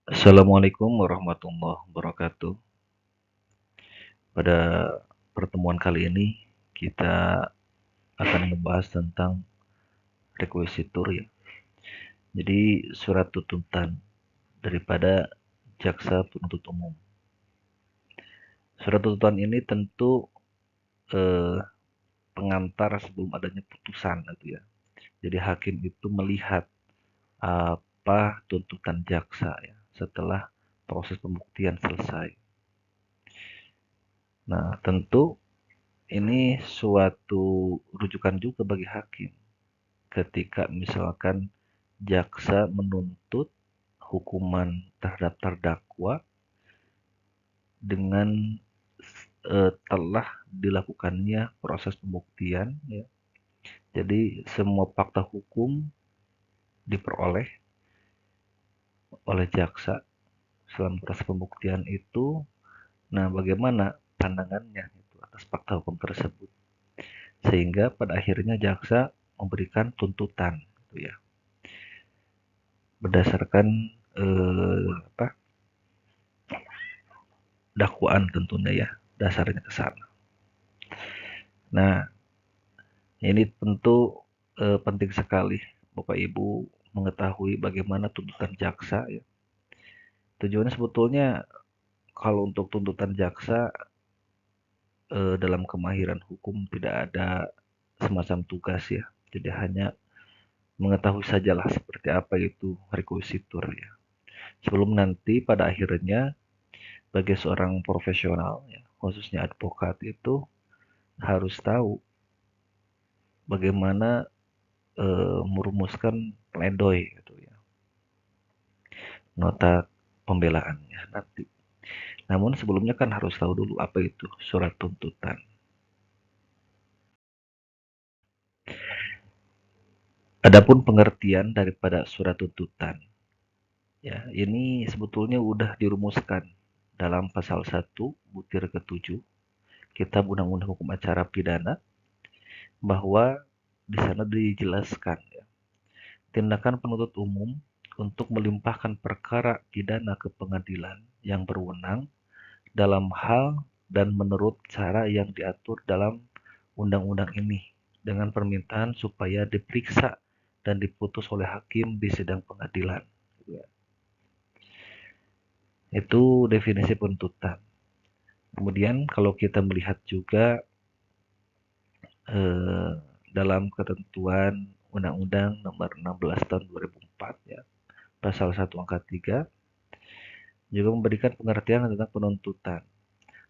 Assalamualaikum warahmatullahi wabarakatuh. Pada pertemuan kali ini kita akan membahas tentang rekuisitur ya. Jadi surat tuntutan daripada jaksa penuntut umum. Surat tuntutan ini tentu eh, pengantar sebelum adanya putusan gitu ya. Jadi hakim itu melihat apa tuntutan jaksa ya setelah proses pembuktian selesai. Nah, tentu ini suatu rujukan juga bagi hakim ketika misalkan jaksa menuntut hukuman terhadap terdakwa dengan telah dilakukannya proses pembuktian ya. Jadi semua fakta hukum diperoleh oleh jaksa selama proses pembuktian itu. Nah, bagaimana pandangannya itu atas fakta hukum tersebut sehingga pada akhirnya jaksa memberikan tuntutan gitu ya berdasarkan apa dakwaan tentunya ya dasarnya ke sana. Nah, ini tentu penting sekali Bapak Ibu mengetahui bagaimana tuntutan jaksa ya. Tujuannya sebetulnya kalau untuk tuntutan jaksa dalam kemahiran hukum tidak ada semacam tugas ya. Jadi hanya mengetahui sajalah seperti apa itu rekuisitur ya. Sebelum nanti pada akhirnya bagi seorang profesional ya, khususnya advokat itu harus tahu bagaimana merumuskan pledoi gitu ya, nota pembelaannya nanti. Namun sebelumnya kan harus tahu dulu apa itu surat tuntutan. Adapun pengertian daripada surat tuntutan, ya ini sebetulnya udah dirumuskan dalam pasal 1 butir ke-7 Kitab Undang-Undang Hukum Acara Pidana bahwa di sana dijelaskan ya, tindakan penuntut umum untuk melimpahkan perkara pidana ke pengadilan yang berwenang dalam hal dan menurut cara yang diatur dalam undang-undang ini dengan permintaan supaya diperiksa dan diputus oleh hakim di sidang pengadilan. Itu definisi penuntutan. Kemudian kalau kita melihat juga eh, dalam ketentuan Undang-Undang Nomor 16 Tahun 2004 ya, Pasal 1 Angka 3 juga memberikan pengertian tentang penuntutan.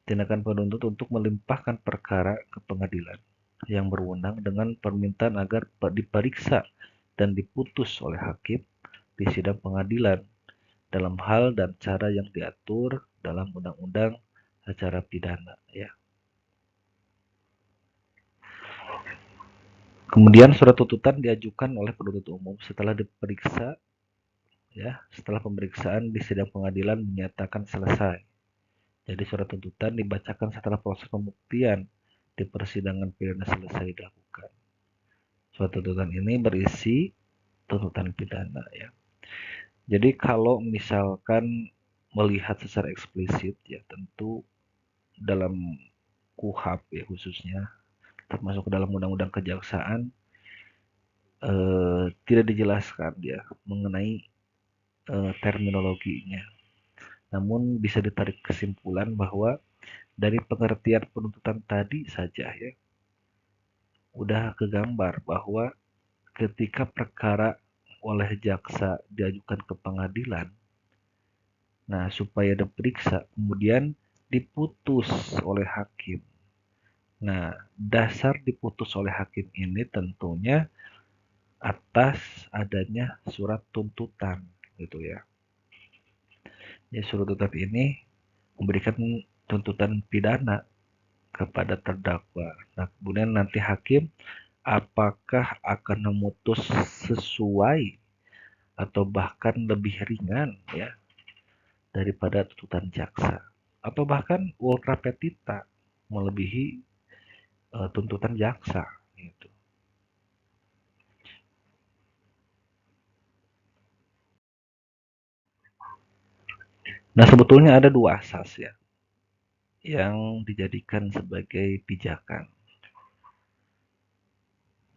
Tindakan penuntut untuk melimpahkan perkara ke pengadilan yang berwenang dengan permintaan agar diperiksa dan diputus oleh hakim di sidang pengadilan dalam hal dan cara yang diatur dalam Undang-Undang Acara Pidana ya. Kemudian surat tuntutan diajukan oleh penuntut umum setelah diperiksa ya, setelah pemeriksaan di sidang pengadilan menyatakan selesai. Jadi surat tuntutan dibacakan setelah proses pembuktian di persidangan pidana selesai dilakukan. Surat tuntutan ini berisi tuntutan pidana ya. Jadi kalau misalkan melihat secara eksplisit ya tentu dalam KUHP ya khususnya termasuk dalam undang-undang kejaksaan tidak dijelaskan ya mengenai terminologinya. Namun bisa ditarik kesimpulan bahwa dari pengertian penuntutan tadi saja ya udah kegambar bahwa ketika perkara oleh jaksa diajukan ke pengadilan, nah supaya diperiksa kemudian diputus oleh hakim. Nah, dasar diputus oleh hakim ini tentunya atas adanya surat tuntutan gitu ya. Jadi surat tuntutan ini memberikan tuntutan pidana kepada terdakwa. Nah, kemudian nanti hakim apakah akan memutus sesuai atau bahkan lebih ringan ya daripada tuntutan jaksa atau bahkan ultra petita melebihi tuntutan jaksa gitu. Nah, sebetulnya ada dua asas ya yang dijadikan sebagai pijakan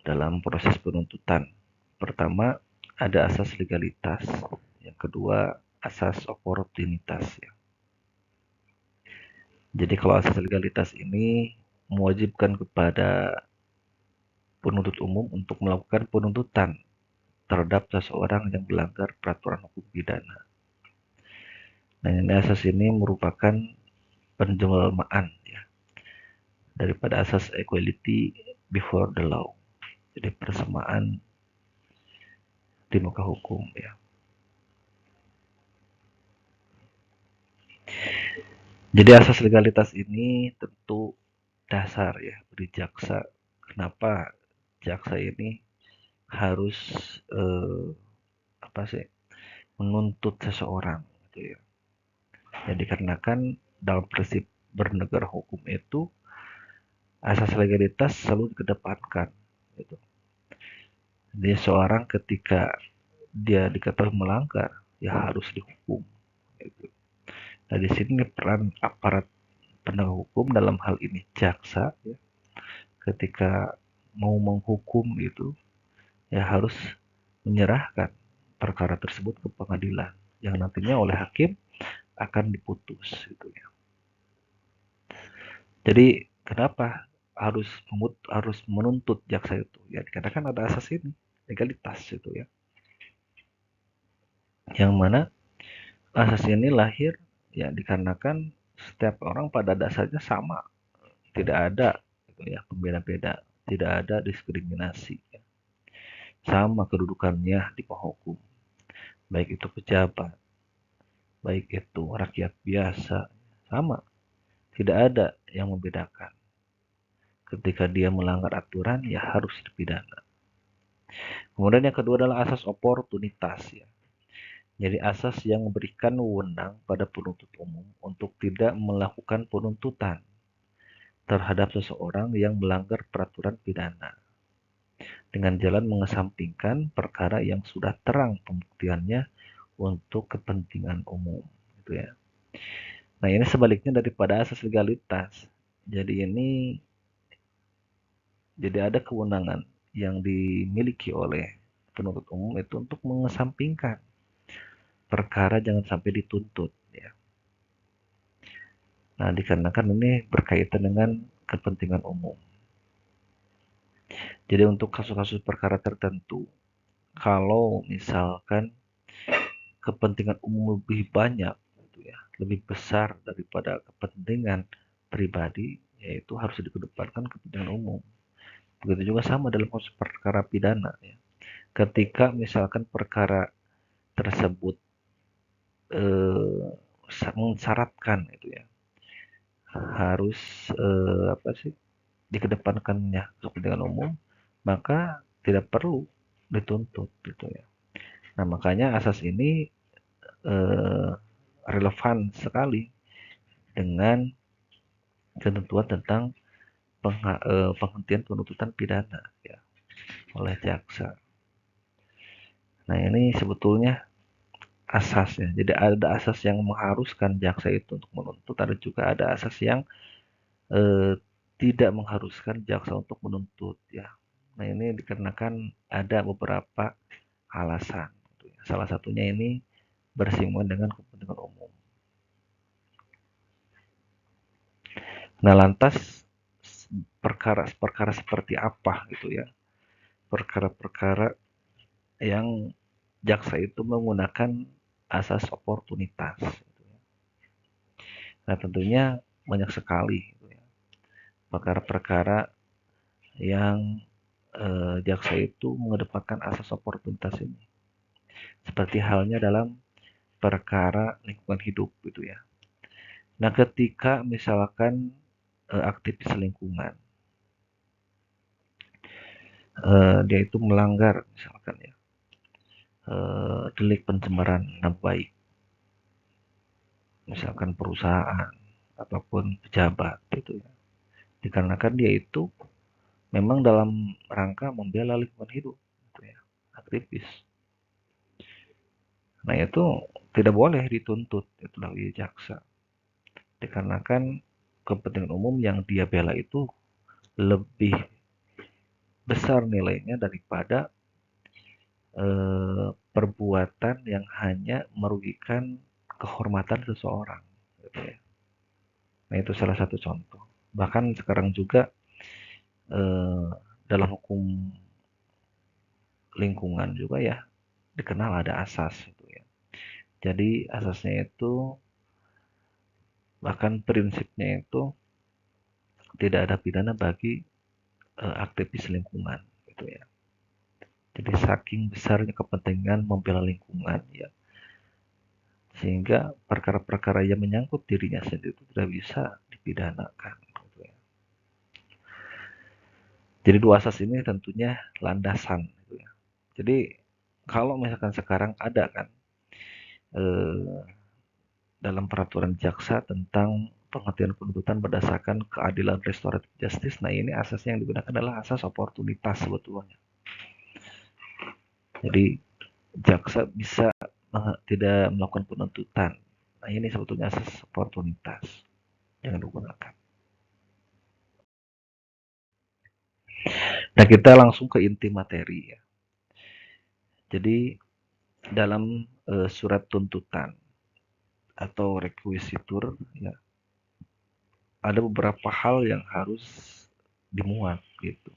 dalam proses penuntutan. Pertama, ada asas legalitas. Yang kedua, asas oportunitas ya. Jadi kalau asas legalitas ini mewajibkan kepada penuntut umum untuk melakukan penuntutan terhadap seseorang yang melanggar peraturan hukum pidana. Nah, ini asas ini merupakan penjelmaan ya daripada asas equality before the law. Jadi persamaan di muka hukum ya. Jadi asas legalitas ini tentu dasar ya bagi jaksa. Kenapa jaksa ini harus eh, apa sih menuntut seseorang gitu ya. Ya dikarenakan dalam prinsip bernegara hukum itu asas legalitas selalu dikedepankan gitu. Jadi seorang ketika dia diketahui melanggar ya harus dihukum gitu. Nah di sini peran aparat penegak hukum dalam hal ini jaksa ya, ketika mau menghukum itu ya harus menyerahkan perkara tersebut ke pengadilan yang nantinya oleh hakim akan diputus gitu ya. Jadi kenapa harus menuntut jaksa itu? Ya dikatakan ada asas ini, legalitas itu ya. Yang mana asas ini lahir ya dikarenakan setiap orang pada dasarnya sama, tidak ada gitu ya pembeda-beda, tidak ada diskriminasi. Ya. Sama kedudukannya di bawah hukum, baik itu pejabat, baik itu rakyat biasa, sama, tidak ada yang membedakan. Ketika dia melanggar aturan, ya harus dipidana. Kemudian yang kedua adalah asas oportunitas ya. Jadi asas yang memberikan wewenang pada penuntut umum untuk tidak melakukan penuntutan terhadap seseorang yang melanggar peraturan pidana dengan jalan mengesampingkan perkara yang sudah terang pembuktiannya untuk kepentingan umum gitu ya. Nah, ini sebaliknya daripada asas legalitas. Jadi ada kewenangan yang dimiliki oleh penuntut umum itu untuk mengesampingkan perkara jangan sampai dituntut ya. Nah, dikarenakan ini berkaitan dengan kepentingan umum. Jadi untuk kasus-kasus perkara tertentu, kalau misalkan kepentingan umum lebih banyak gitu ya, lebih besar daripada kepentingan pribadi, yaitu harus dikedepankan kepentingan umum. Begitu juga sama dalam kasus perkara pidana ya. Ketika misalkan perkara tersebut mensyaratkan itu ya harus apa sih dikedepankannya kepentingan umum, maka tidak perlu dituntut gitu ya. Nah makanya asas ini eh, relevan sekali dengan ketentuan tentang penghentian penuntutan pidana ya oleh jaksa. Nah ini sebetulnya asasnya. Jadi ada asas yang mengharuskan jaksa itu untuk menuntut, ada juga ada asas yang eh, tidak mengharuskan jaksa untuk menuntut ya. Nah ini dikarenakan ada beberapa alasan. Gitu ya. Salah satunya ini bersinggungan dengan kepentingan umum. Nah lantas perkara-perkara seperti apa gitu ya? Perkara-perkara yang jaksa itu menggunakan asas oportunitas. Gitu ya. Nah tentunya banyak sekali gitu ya. Perkara-perkara yang jaksa itu mengedepankan asas oportunitas ini. Seperti halnya dalam perkara lingkungan hidup gitu ya. Nah, ketika misalkan aktivis lingkungan dia itu melanggar misalkan ya delik pencemaran nama baik, misalkan perusahaan ataupun pejabat gitu ya. Dikarenakan dia itu memang dalam rangka membela lingkungan hidup gitu ya, aktivis. Nah, itu tidak boleh dituntut itulah jaksa. Dikarenakan kepentingan umum yang dia bela itu lebih besar nilainya daripada perbuatan yang hanya merugikan kehormatan seseorang, gitu ya. Nah, itu salah satu contoh. Bahkan sekarang juga eh, dalam hukum lingkungan juga ya dikenal ada asas gitu ya. Jadi asasnya itu bahkan prinsipnya itu tidak ada pidana bagi aktivis lingkungan gitu ya. Jadi saking besarnya kepentingan membela lingkungan ya, sehingga perkara-perkara yang menyangkut dirinya sendiri itu tidak bisa dipidanakan. Gitu ya. Jadi dua asas ini tentunya landasan. Gitu ya. Jadi kalau misalkan sekarang ada kan eh, dalam peraturan jaksa tentang pengertian penuntutan berdasarkan keadilan restoratif justice, nah ini asasnya yang digunakan adalah asas oportunitas sebetulnya. Jadi jaksa bisa tidak melakukan penuntutan. Nah ini sebetulnya asas oportunitas yang digunakan. Nah kita langsung ke inti materi ya. Jadi dalam surat tuntutan atau rekuisitur ya ada beberapa hal yang harus dimuat gitu.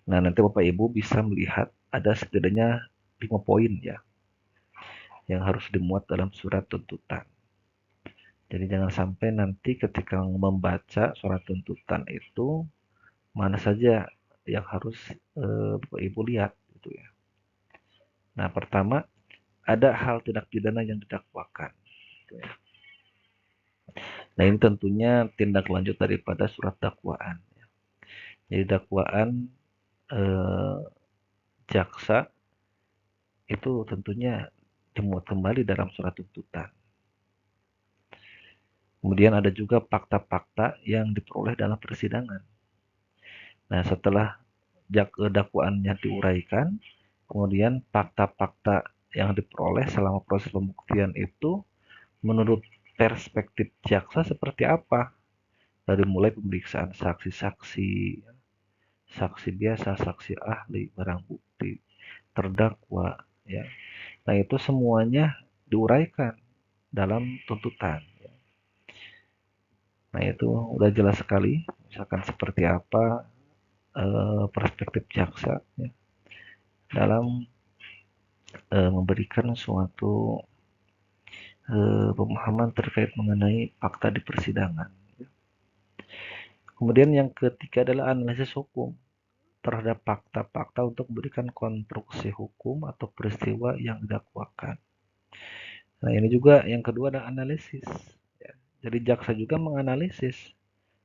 Nah nanti Bapak Ibu bisa melihat ada setidaknya 5 poin ya yang harus dimuat dalam surat tuntutan. Jadi jangan sampai nanti ketika membaca surat tuntutan itu mana saja yang harus Bapak Ibu lihat gitu ya. Nah, pertama ada hal tindak pidana yang didakwakan. Gitu ya. Nah, ini tentunya tindak lanjut daripada surat dakwaan. Jadi dakwaan eh, jaksa itu tentunya dimuat kembali dalam surat tuntutan. Kemudian ada juga fakta-fakta yang diperoleh dalam persidangan. Nah, setelah dakwaannya diuraikan, kemudian fakta-fakta yang diperoleh selama proses pembuktian itu menurut perspektif jaksa seperti apa? Dari mulai pemeriksaan saksi-saksi, saksi biasa, saksi ahli, barang bukti, terdakwa, ya. Nah, itu semuanya diuraikan dalam tuntutan. Nah, itu udah jelas sekali, misalkan seperti apa perspektif jaksa ya, dalam memberikan suatu pemahaman terkait mengenai fakta di persidangan. Kemudian yang ketiga adalah analisis hukum terhadap fakta-fakta untuk memberikan konstruksi hukum atau peristiwa yang didakwakan. Nah, ini juga yang kedua adalah analisis. Ya. Jadi jaksa juga menganalisis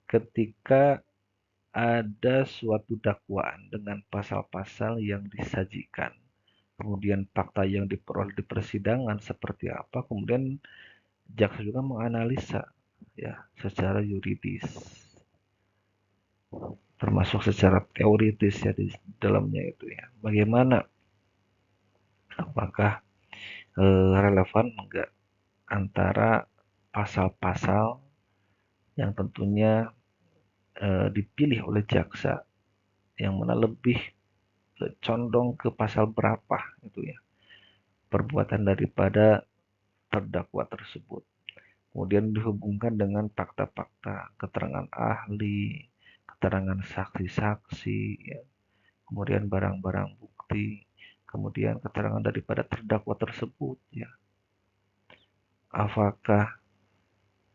ketika ada suatu dakwaan dengan pasal-pasal yang disajikan. Kemudian fakta yang diperoleh di persidangan seperti apa, kemudian jaksa juga menganalisa ya secara yuridis, termasuk secara teoritis ya di dalamnya itu ya. Bagaimana apakah relevan enggak antara pasal-pasal yang tentunya dipilih oleh jaksa yang mana lebih condong ke pasal berapa itu ya perbuatan daripada terdakwa tersebut. Kemudian dihubungkan dengan fakta-fakta, keterangan ahli, keterangan saksi-saksi, ya. Kemudian barang-barang bukti, kemudian keterangan daripada terdakwa tersebut, ya. Apakah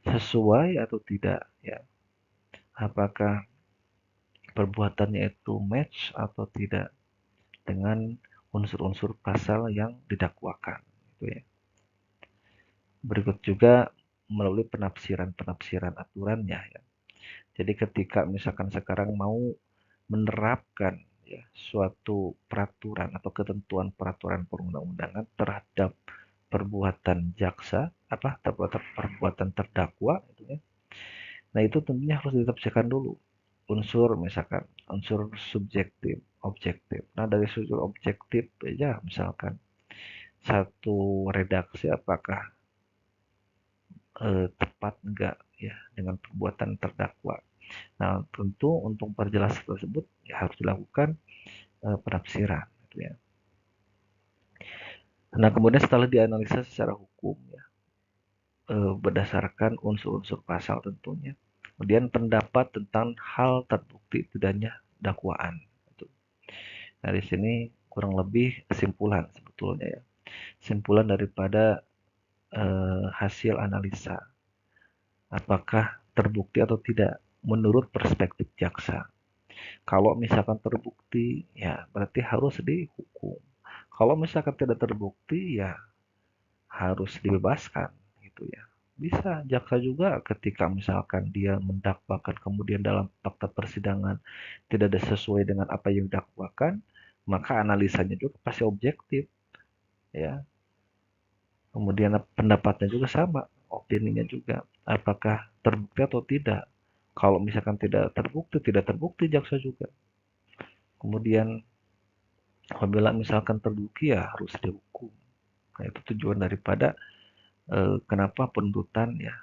sesuai atau tidak, ya. Apakah perbuatannya itu match atau tidak dengan unsur-unsur pasal yang didakwakan, gitu ya. Berikut juga melalui penafsiran-penafsiran aturannya, ya. Jadi ketika misalkan sekarang mau menerapkan ya suatu peraturan atau ketentuan peraturan perundang-undangan terhadap perbuatan jaksa apa perbuatan terdakwa gitu ya. Nah, itu tentunya harus ditafsirkan dulu unsur misalkan unsur subjektif, objektif. Nah, dari unsur objektif ya misalkan satu redaksi apakah tepat enggak ya dengan perbuatan terdakwa. Nah, tentu untuk perjelas tersebut ya harus dilakukan penafsiran gitu ya. Nah, kemudian setelah dianalisa secara hukum ya, berdasarkan unsur-unsur pasal tentunya. Kemudian pendapat tentang hal terbukti tidaknya dakwaan. Gitu. Nah, di sini kurang lebih kesimpulan sebetulnya ya. Simpulan daripada hasil analisa. Apakah terbukti atau tidak menurut perspektif jaksa. Kalau misalkan terbukti, ya berarti harus dihukum. Kalau misalkan tidak terbukti, ya harus dibebaskan gitu ya. Bisa jaksa juga ketika misalkan dia mendakwakan kemudian dalam fakta persidangan tidak ada sesuai dengan apa yang didakwakan, maka analisanya juga pasti objektif ya. Kemudian pendapatnya juga sama, opininya juga. Apakah terbukti atau tidak? Kalau misalkan tidak terbukti jaksa juga. Kemudian apabila misalkan terbukti ya harus dihukum. Nah, itu tujuan daripada kenapa penuntutan ya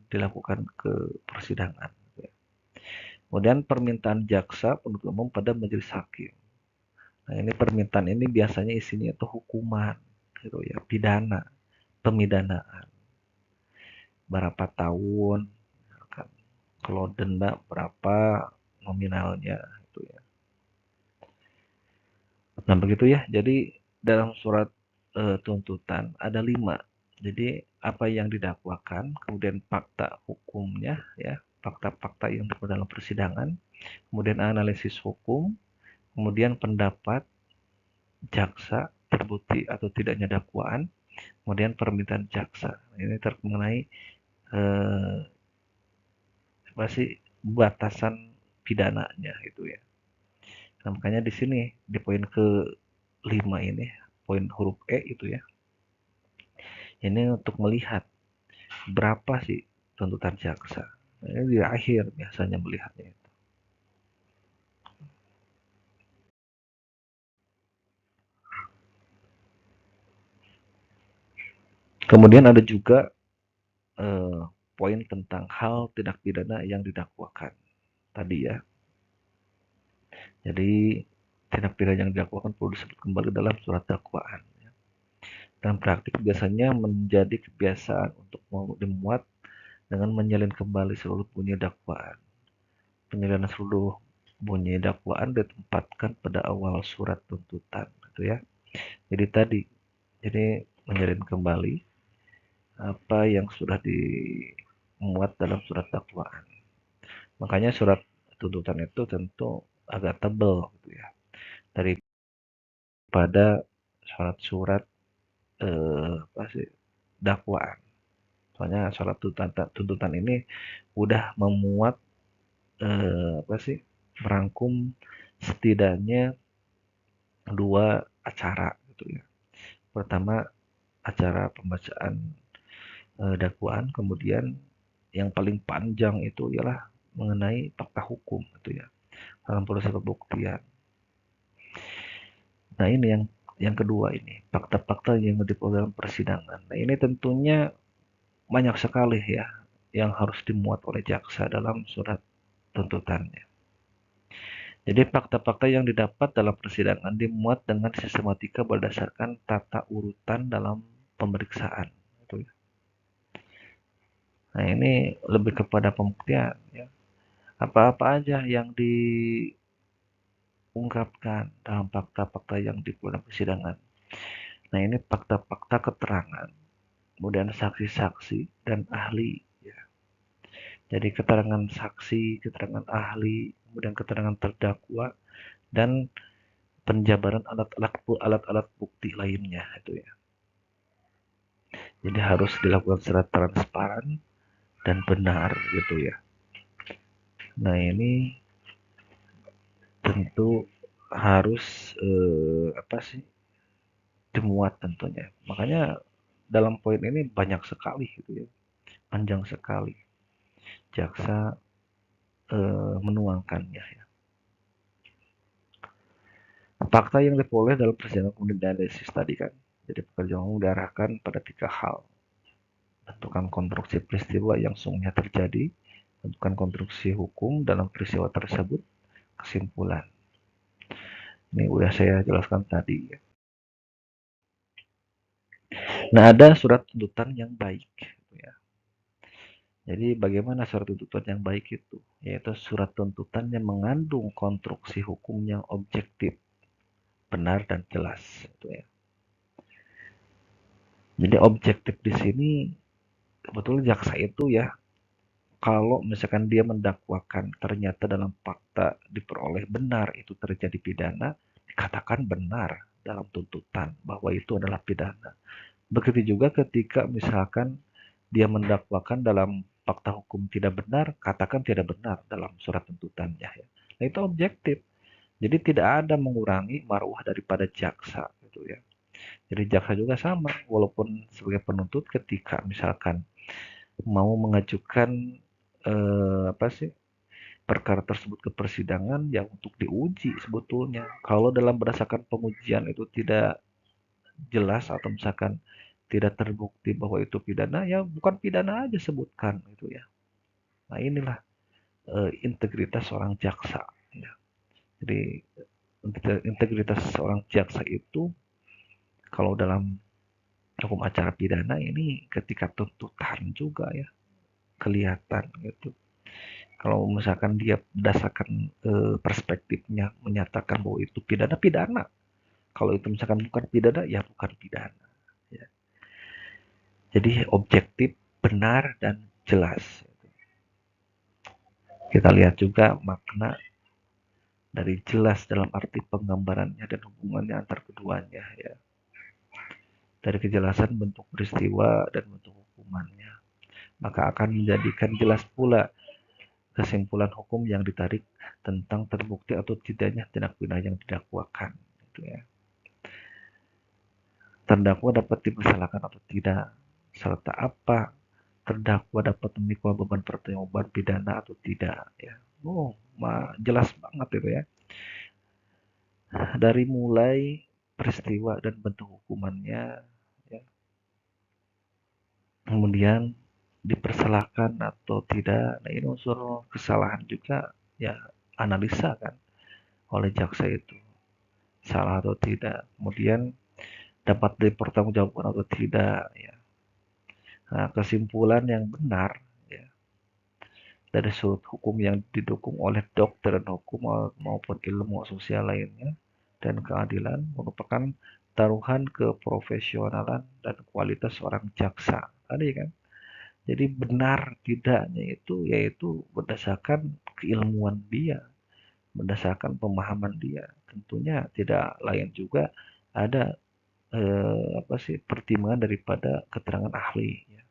dilakukan ke persidangan. Kemudian permintaan jaksa penuntut umum pada majelis hakim. Nah, ini permintaan ini biasanya isinya itu hukuman, gitu ya, pidana, pemidanaan. Berapa tahun, kan. Kalau denda berapa nominalnya, itu ya. Nah, begitu ya. Jadi dalam surat tuntutan ada 5. Jadi apa yang didakwakan, kemudian fakta hukumnya, ya, fakta-fakta yang terdapat dalam persidangan, kemudian analisis hukum, kemudian pendapat jaksa terbukti atau tidaknya dakwaan, kemudian permintaan jaksa. Ini mengenai eh, apa sih batasan pidananya itu ya. Nah, makanya di sini di poin ke-5 ini, poin huruf E itu ya. Ini untuk melihat berapa sih tuntutan jaksa. Nah, ini di akhir biasanya melihatnya itu. Kemudian ada juga eh, poin tentang hal tindak pidana yang didakwakan tadi ya. Jadi tindak pidana yang didakwakan perlu disebut kembali dalam surat dakwaan. Dan praktik biasanya menjadi kebiasaan untuk dimuat dengan menyalin kembali seluruh bunyi dakwaan. Penyalinan seluruh bunyi dakwaan ditempatkan pada awal surat tuntutan, gitu ya. Jadi tadi, jadi menyalin kembali apa yang sudah dimuat dalam surat dakwaan. Makanya surat tuntutan itu tentu agak tebal, gitu ya, daripada surat-surat apa sih dakwaan. Soalnya surat tuntutan ini udah memuat apa sih merangkum setidaknya 2 acara gitu ya. Pertama acara pembacaan dakwaan, kemudian yang paling panjang itu ialah mengenai fakta hukum gitu ya dalam proses pembuktian. Nah, ini yang kedua ini fakta-fakta yang diperoleh dalam persidangan. Nah, ini tentunya banyak sekali ya yang harus dimuat oleh jaksa dalam surat tuntutannya. Jadi fakta-fakta yang didapat dalam persidangan dimuat dengan sistematika berdasarkan tata urutan dalam pemeriksaan. Nah, ini lebih kepada pembuktian ya. Apa-apa aja yang diungkapkan dalam fakta-fakta yang di dalam persidangan. Nah, ini fakta-fakta keterangan, kemudian saksi-saksi dan ahli ya. Jadi keterangan saksi, keterangan ahli, kemudian keterangan terdakwa dan penjabaran alat-alat bukti lainnya itu ya. Jadi harus dilakukan secara transparan dan benar gitu ya. Nah, ini tentu harus apa sih dimuat tentunya. Makanya dalam poin ini banyak sekali gitu ya, panjang sekali jaksa menuangkannya ya. Fakta yang diperoleh dalam persidangan kemudian analisis tadi kan. Jadi pekerjaan umum diarahkan pada 3 hal. Bentukan konstruksi peristiwa yang sungguhnya terjadi, bentukan konstruksi hukum dalam peristiwa tersebut, kesimpulan. Ini udah saya jelaskan tadi. Nah, ada surat tuntutan yang baik. Ya. Jadi bagaimana surat tuntutan yang baik itu? Yaitu surat tuntutan yang mengandung konstruksi hukum yang objektif, benar dan jelas. Itu ya. Jadi objektif di sini sebetulnya jaksa itu ya, kalau misalkan dia mendakwakan ternyata dalam fakta diperoleh benar itu terjadi pidana, dikatakan benar dalam tuntutan bahwa itu adalah pidana. Begitu juga ketika misalkan dia mendakwakan dalam fakta hukum tidak benar, katakan tidak benar dalam surat tuntutannya. Ya. Nah, itu objektif. Jadi tidak ada mengurangi marwah daripada jaksa gitu ya. Jadi jaksa juga sama, walaupun sebagai penuntut ketika misalkan mau mengajukan apa sih perkara tersebut ke persidangan ya untuk diuji sebetulnya. Kalau dalam berdasarkan pengujian itu tidak jelas atau misalkan tidak terbukti bahwa itu pidana, ya bukan pidana aja sebutkan gitu ya. Nah inilah integritas seorang jaksa. Ya. Jadi integritas seorang jaksa itu kalau dalam hukum acara pidana ini ketika tuntutan juga ya kelihatan gitu. Kalau misalkan dia berdasarkan perspektifnya menyatakan bahwa itu pidana, pidana. Kalau itu misalkan bukan pidana, ya bukan pidana. Ya. Jadi objektif, benar, dan jelas. Kita lihat juga makna dari jelas dalam arti penggambarannya dan hubungannya antar keduanya. Ya. Dari kejelasan bentuk peristiwa dan bentuk hukumannya. Maka akan menjadikan jelas pula kesimpulan hukum yang ditarik tentang terbukti atau tidaknya tindak pidana yang didakwakan. Gitu ya. Terdakwa dapat dipersalahkan atau tidak, serta apa terdakwa dapat memikul beban pertanggungjawaban pidana atau tidak. Ya. Oh, jelas banget itu ya. Dari mulai peristiwa dan bentuk hukumannya, ya. Kemudian dipersalahkan atau tidak. Nah ini unsur kesalahan juga ya analisa kan oleh jaksa itu salah atau tidak. Kemudian dapat dipertanggungjawabkan atau tidak. Ya. Nah, kesimpulan yang benar ya, dari sudut hukum yang didukung oleh doktrin hukum maupun ilmu sosial lainnya dan keadilan merupakan taruhan keprofesionalan dan kualitas seorang jaksa. Tadi kan. Jadi benar tidaknya itu yaitu berdasarkan keilmuan dia, berdasarkan pemahaman dia. Tentunya tidak lain juga ada apa sih pertimbangan daripada keterangan ahli. Ya.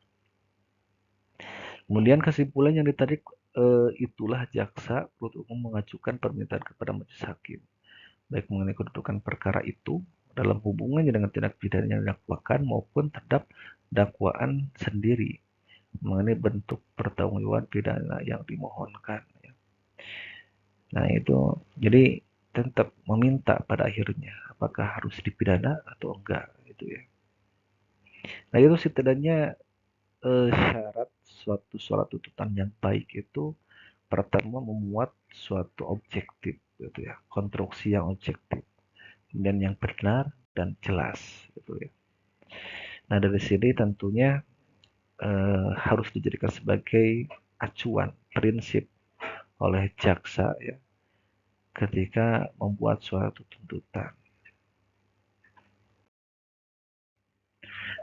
Kemudian kesimpulan yang ditarik itulah jaksa penuntut umum mengajukan permintaan kepada majelis hakim, baik mengenai kedudukan perkara itu dalam hubungannya dengan tindak pidana yang didakwakan maupun terhadap dakwaan sendiri mengenai bentuk pertanggungjawaban pidana yang dimohonkan. Ya. Nah itu jadi tetap meminta pada akhirnya apakah harus dipidana atau enggak gitu ya. Nah itu setidaknya syarat suatu surat tuntutan yang baik itu pertama memuat suatu objektif gitu ya, konstruksi yang objektif, kemudian yang benar dan jelas gitu ya. Nah dari sini tentunya harus dijadikan sebagai acuan prinsip oleh jaksa ya ketika membuat suatu tuntutan.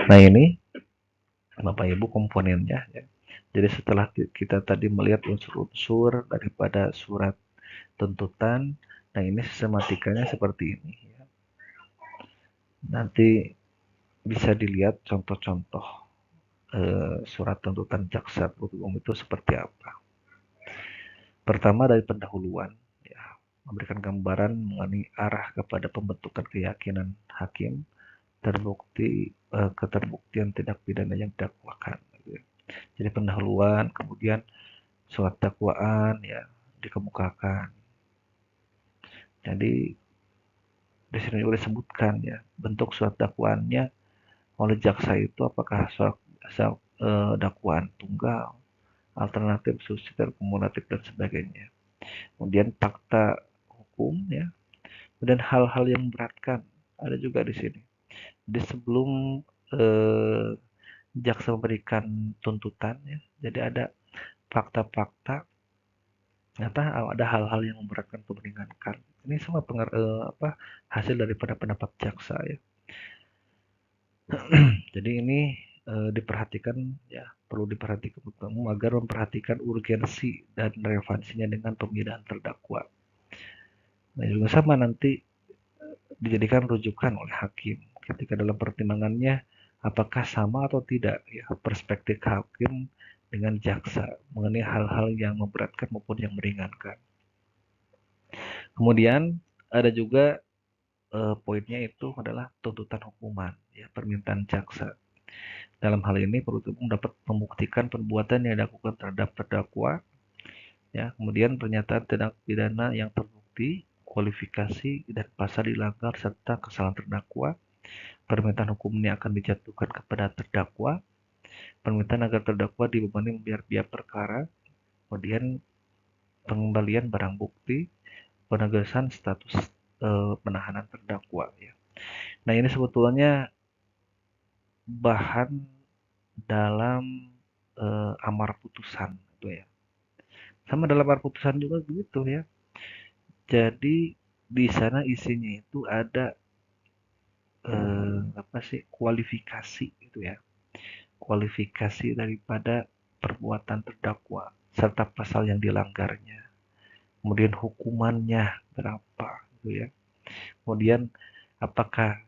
Nah ini Bapak Ibu komponennya ya. Jadi setelah kita tadi melihat unsur-unsur daripada surat tuntutan, nah ini sistematikanya seperti ini. Ya. Nanti bisa dilihat contoh-contoh surat tuntutan jaksa penuntut umum itu seperti apa. Pertama dari pendahuluan, ya, memberikan gambaran mengenai arah kepada pembentukan keyakinan hakim terbukti keterbuktian tindak pidana yang didakwakan. Gitu ya. Jadi pendahuluan, kemudian surat dakwaan ya dikemukakan. Jadi di sini juga disebutkan ya bentuk surat dakwaannya oleh jaksa itu apakah dakwaan tunggal, alternatif, subsidiar, kumulatif dan sebagainya. Kemudian fakta hukum ya, dan hal-hal yang memberatkan ada juga di sini. Jadi sebelum jaksa memberikan tuntutan ya, jadi ada fakta-fakta, ada hal-hal yang memberatkan atau meringankan. Ini semua hasil daripada pendapat jaksa ya. Jadi ini diperhatikan ya, perlu diperhatikan utama agar memperhatikan urgensi dan relevansinya dengan pembedaan terdakwa. Nah, juga sama nanti dijadikan rujukan oleh hakim ketika dalam pertimbangannya apakah sama atau tidak ya perspektif hakim dengan jaksa mengenai hal-hal yang memberatkan maupun yang meringankan. Kemudian ada juga poinnya itu adalah tuntutan hukuman ya, permintaan jaksa. Dalam hal ini penuntut umum dapat membuktikan perbuatan yang dilakukan terhadap terdakwa ya, kemudian pernyataan tindak pidana yang terbukti, kualifikasi dan pasal dilanggar serta kesalahan terdakwa. Permintaan hukum ini akan dijatuhkan kepada terdakwa. Permintaan agar terdakwa dibebani membayar biaya perkara. Kemudian pengembalian barang bukti, penegasan status penahanan terdakwa ya. Nah, ini sebetulnya bahan dalam amar putusan itu ya. Sama dalam amar putusan juga begitu ya. Jadi di sana isinya itu ada kualifikasi itu ya. Kualifikasi daripada perbuatan terdakwa serta pasal yang dilanggarnya. Kemudian hukumannya berapa gitu ya. Kemudian apakah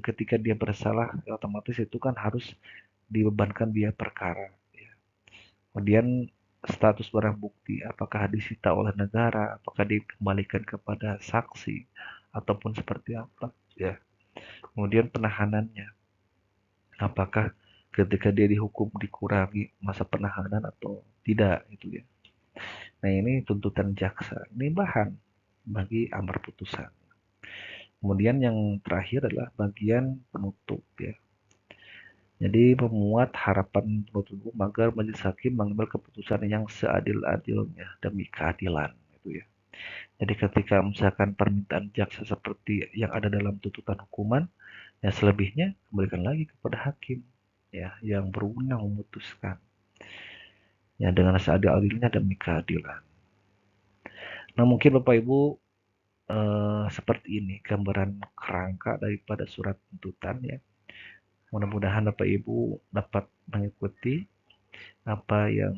ketika dia bersalah otomatis itu kan harus dibebankan biaya perkara ya. Kemudian status barang bukti apakah disita oleh negara, apakah dikembalikan kepada saksi ataupun seperti apa ya. Kemudian penahanannya apakah ketika dia dihukum dikurangi masa penahanan atau tidak itu ya. Nah, ini tuntutan jaksa, ini bahan bagi amar putusan. Kemudian yang terakhir adalah bagian penutup ya. Jadi memuat harapan penuntut umum agar majelis hakim mengambil keputusan yang seadil-adilnya demi keadilan itu ya. Jadi ketika misalkan permintaan jaksa seperti yang ada dalam tuntutan hukuman, ya selebihnya kembalikan lagi kepada hakim ya yang berwenang memutuskan ya dengan seadil-adilnya demi keadilan. Nah, mungkin Bapak Ibu seperti ini gambaran kerangka daripada surat tuntutan ya. Mudah-mudahan Bapak Ibu dapat mengikuti apa yang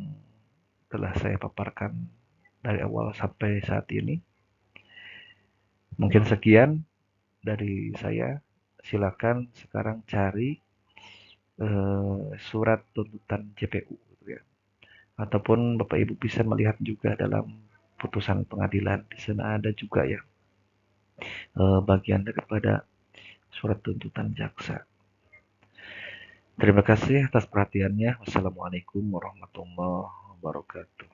telah saya paparkan dari awal sampai saat ini. Mungkin sekian dari saya. Silakan sekarang cari surat tuntutan JPU gitu ya. Ataupun Bapak Ibu bisa melihat juga dalam putusan pengadilan di sana ada juga ya bagian daripada surat tuntutan jaksa. Terima kasih atas perhatiannya. Wassalamualaikum warahmatullahi wabarakatuh.